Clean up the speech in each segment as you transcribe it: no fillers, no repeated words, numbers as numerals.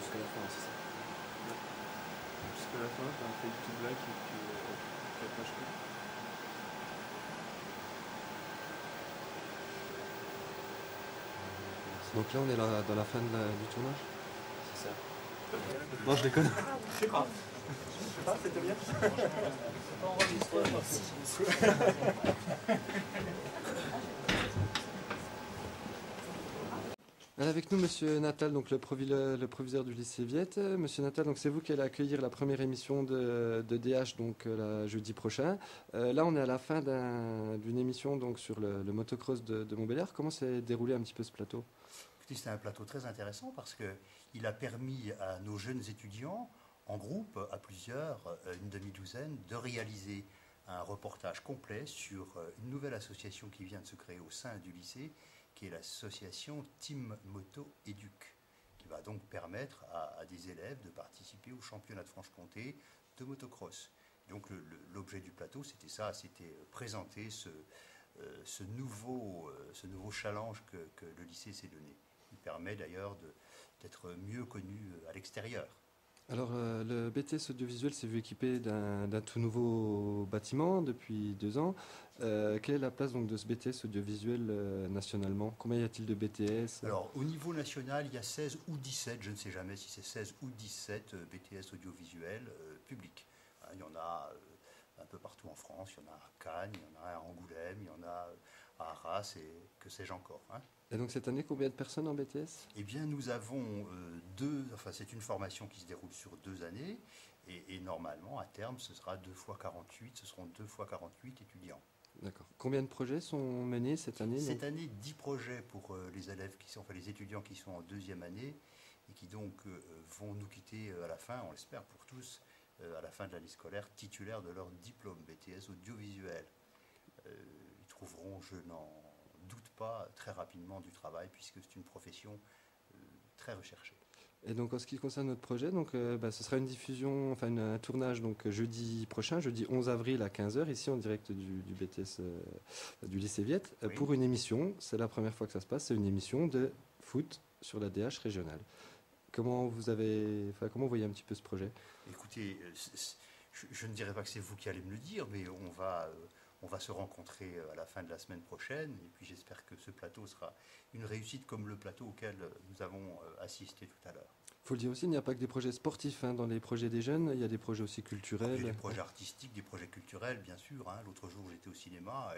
jusqu'à la fin, c'est ça? Jusqu'à la fin, tu as fait une petite blague et puis après je coupe. Donc là, on est dans la fin du tournage. C'est ça. Non, je déconne. Je sais pas, c'était bien. Avec nous, Monsieur Natal, donc le proviseur du lycée Viette. Monsieur Natal, donc c'est vous qui allez accueillir la première émission de DH donc jeudi prochain. Là, on est à la fin d'une émission donc sur le motocross de Montbéliard. Comment s'est déroulé un petit peu ce plateau? C'était un plateau très intéressant parce qu'il a permis à nos jeunes étudiants, en groupe, à plusieurs, une demi-douzaine, de réaliser un reportage complet sur une nouvelle association qui vient de se créer au sein du lycée, qui est l'association Team Moto Éduc, qui va donc permettre à des élèves de participer au championnat de Franche-Comté de motocross. Donc l'objet du plateau, c'était ça, c'était présenter ce nouveau challenge que le lycée s'est donné. Il permet d'ailleurs d'être mieux connu à l'extérieur. Alors, le BTS audiovisuel s'est vu équipé d'un tout nouveau bâtiment depuis 2 ans. Quelle est la place donc de ce BTS audiovisuel nationalement? Combien y a-t-il de BTS? Alors, au niveau national, il y a 16 ou 17, je ne sais jamais si c'est 16 ou 17 BTS audiovisuels publics. Il y en a un peu partout en France, il y en a à Cannes, il y en a à Angoulême, il y en a à Arras et que sais-je encore. Et donc cette année, combien de personnes en BTS? Eh bien, nous avons c'est une formation qui se déroule sur 2 années, et normalement, à terme, ce sera 2 fois 48, ce seront 2 fois 48 étudiants. D'accord. Combien de projets sont menés cette année? Cette année, 10 projets pour les élèves les étudiants qui sont en 2e année, et qui donc vont nous quitter à la fin, on l'espère pour tous, à la fin de l'année scolaire, titulaires de leur diplôme BTS audiovisuel. Ils trouveront, je n'en doute pas, très rapidement du travail, puisque c'est une profession très recherchée. Et donc en ce qui concerne notre projet, donc, ce sera une diffusion, enfin un tournage donc, jeudi prochain, jeudi 11 avril à 15h, ici en direct du BTS du lycée Viette, Oui. pour une émission. C'est la première fois que ça se passe, c'est une émission de foot sur la DH régionale. Comment vous voyez un petit peu ce projet? Écoutez, je ne dirais pas que c'est vous qui allez me le dire, mais on va se rencontrer à la fin de la semaine prochaine, et puis j'espère que ce plateau sera une réussite comme le plateau auquel nous avons assisté tout à l'heure. Il faut le dire aussi, il n'y a pas que des projets sportifs dans les projets des jeunes, il y a des projets aussi culturels. Il y a des projets artistiques, des projets culturels, bien sûr. L'autre jour, j'étais au cinéma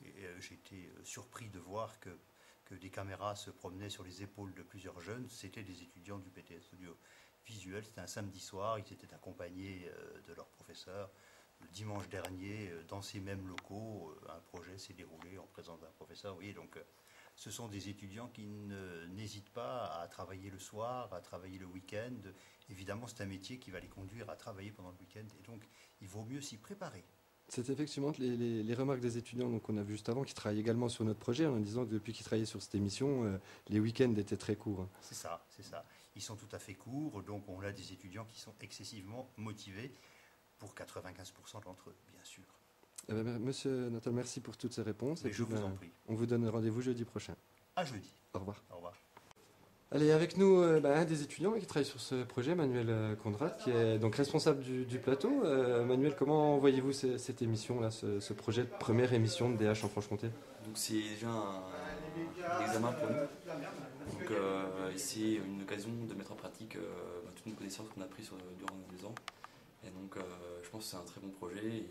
et j'ai été surpris de voir que des caméras se promenaient sur les épaules de plusieurs jeunes. C'était des étudiants du BTS audiovisuel. C'était un samedi soir, ils étaient accompagnés de leur professeur. Le dimanche dernier, dans ces mêmes locaux, un projet s'est déroulé en présence d'un professeur. Oui, donc ce sont des étudiants qui n'hésitent pas à travailler le soir, à travailler le week-end. Évidemment, c'est un métier qui va les conduire à travailler pendant le week-end, et donc il vaut mieux s'y préparer. C'est effectivement les remarques des étudiants qu'on a vu juste avant, qui travaillent également sur notre projet, en disant que depuis qu'ils travaillaient sur cette émission, les week-ends étaient très courts. C'est ça, c'est ça. Ils sont tout à fait courts, donc on a des étudiants qui sont excessivement motivés, pour 95% d'entre eux, bien sûr. Eh bien, Monsieur Natal, merci pour toutes ces réponses. Et je vous en prie. On vous donne rendez-vous jeudi prochain. À jeudi. Au revoir. Au revoir. Allez, avec nous, un des étudiants qui travaille sur ce projet, Manuel Condrad, qui est donc responsable du plateau. Manuel, comment voyez-vous cette émission-là, ce projet de première émission de DH en Franche-Comté? Donc c'est déjà un examen pour nous. Donc c'est une occasion de mettre en pratique toutes nos connaissances qu'on a apprises durant nos 2 ans. Et donc je pense que c'est un très bon projet et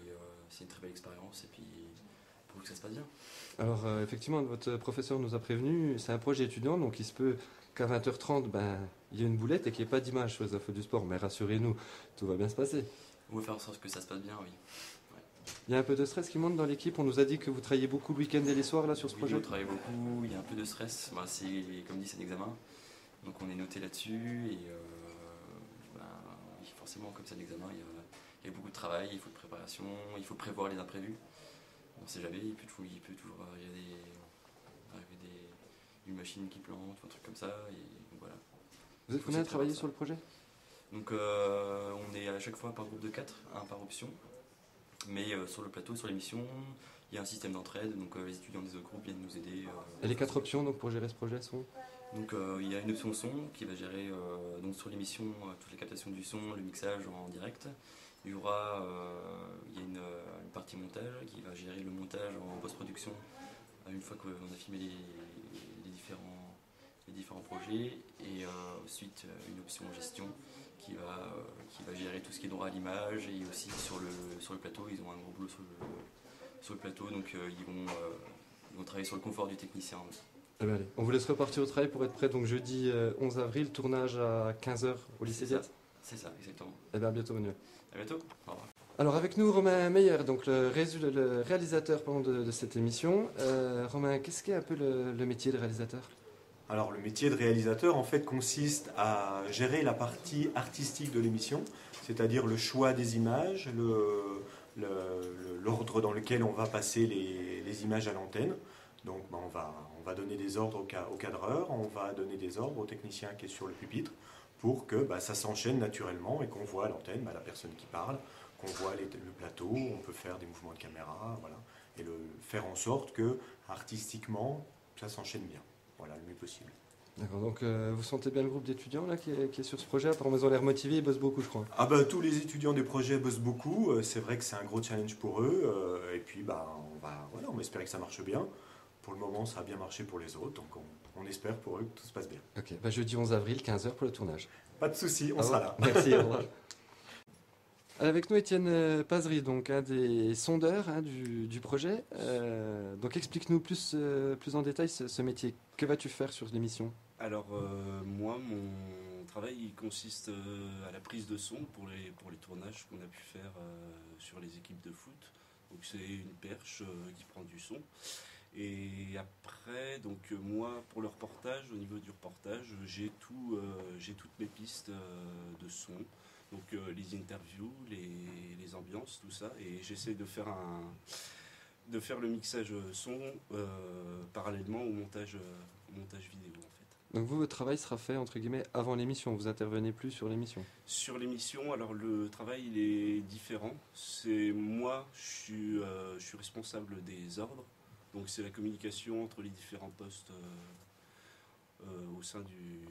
c'est une très belle expérience, et puis pour que ça se passe bien. Alors effectivement, votre professeur nous a prévenu, c'est un projet étudiant, donc il se peut qu'à 20h30, il y ait une boulette et qu'il n'y ait pas d'image sur les infos du sport. Mais rassurez-nous, tout va bien se passer. On va faire en sorte que ça se passe bien, oui. Ouais. Il y a un peu de stress qui monte dans l'équipe. On nous a dit que vous travaillez beaucoup le week-end et les soirs là sur ce Oui, projet. on travaille beaucoup, il y a un peu de stress. C'est, comme dit, c'est un examen. Donc on est noté là-dessus. Et oui, forcément, comme c'est un examen, il y a beaucoup de travail, il faut de préparation, il faut prévoir les imprévus. On ne sait jamais, il peut toujours arriver une machine qui plante, un truc comme ça. Et donc voilà. Vous êtes combien à travailler sur le projet? Donc on est à chaque fois par groupe de 4, un par option. Mais sur le plateau, sur l'émission, il y a un système d'entraide, donc les étudiants des autres groupes viennent nous aider. Et les 4 options donc, pour gérer ce projet sont? Donc il y a une option son qui va gérer donc sur l'émission toutes les captations du son, le mixage en direct. Il y aura il y a une partie montage qui va gérer le montage en post-production une fois qu'on a filmé les différents projets. Et ensuite une option gestion qui va gérer tout ce qui est droit à l'image, et aussi sur le plateau. Ils ont un gros boulot sur le plateau, donc ils vont travailler sur le confort du technicien. Eh bien, allez, on vous laisse repartir au travail pour être prêt. Donc jeudi 11 avril, tournage à 15h au lycée Viette. C'est ça, exactement. Eh bien, à bientôt, Manuel. À bientôt. Au revoir. Alors avec nous, Romain Meyer, donc le réalisateur de cette émission. Romain, qu'est-ce qu'est un peu le métier de réalisateur? Alors le métier de réalisateur en fait consiste à gérer la partie artistique de l'émission, c'est-à-dire le choix des images, l'ordre dans lequel on va passer les images à l'antenne. Donc on va donner des ordres au cadreur, on va donner des ordres au technicien qui est sur le pupitre pour que ça s'enchaîne naturellement et qu'on voit à l'antenne la personne qui parle, qu'on voit le plateau, on peut faire des mouvements de caméra, voilà, et faire en sorte que artistiquement ça s'enchaîne bien. Voilà, le mieux possible. D'accord, donc vous sentez bien le groupe d'étudiants là qui est sur ce projet? Apparemment, ils ont l'air motivés, ils bossent beaucoup, je crois. Ah tous les étudiants des projets bossent beaucoup. C'est vrai que c'est un gros challenge pour eux. Et puis, on va espérer que ça marche bien. Pour le moment, ça a bien marché pour les autres. Donc, on espère pour eux que tout se passe bien. Ok, jeudi 11 avril, 15h pour le tournage. Pas de souci, on sera là. Merci, au revoir. Avec nous, Étienne Pazery, donc un des sondeurs du projet. Donc explique-nous plus en détail ce métier. Que vas-tu faire sur l'émission? Alors moi, mon travail il consiste à la prise de son pour les tournages qu'on a pu faire sur les équipes de foot. Donc c'est une perche qui prend du son. Et après, donc moi, pour le reportage, au niveau du reportage, j'ai toutes mes pistes de son. Donc les interviews, les ambiances, tout ça, et j'essaie de faire le mixage son parallèlement au montage vidéo en fait. Donc votre travail sera fait entre guillemets avant l'émission, vous intervenez plus sur l'émission? Sur l'émission, alors le travail il est différent. C'est moi, je suis responsable des ordres, donc c'est la communication entre les différents postes au sein du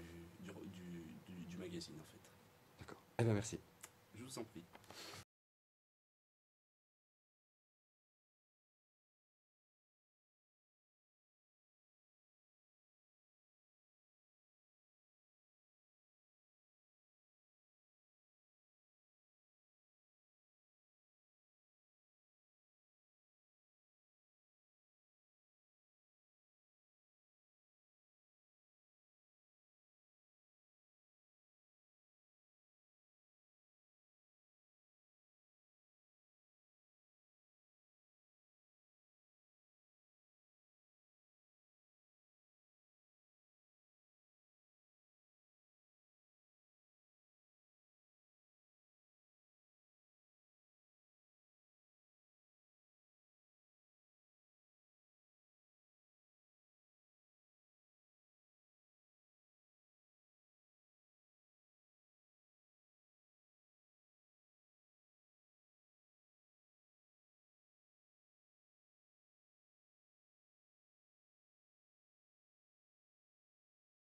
magazine en fait. D'accord, eh bien merci. Je vous en prie.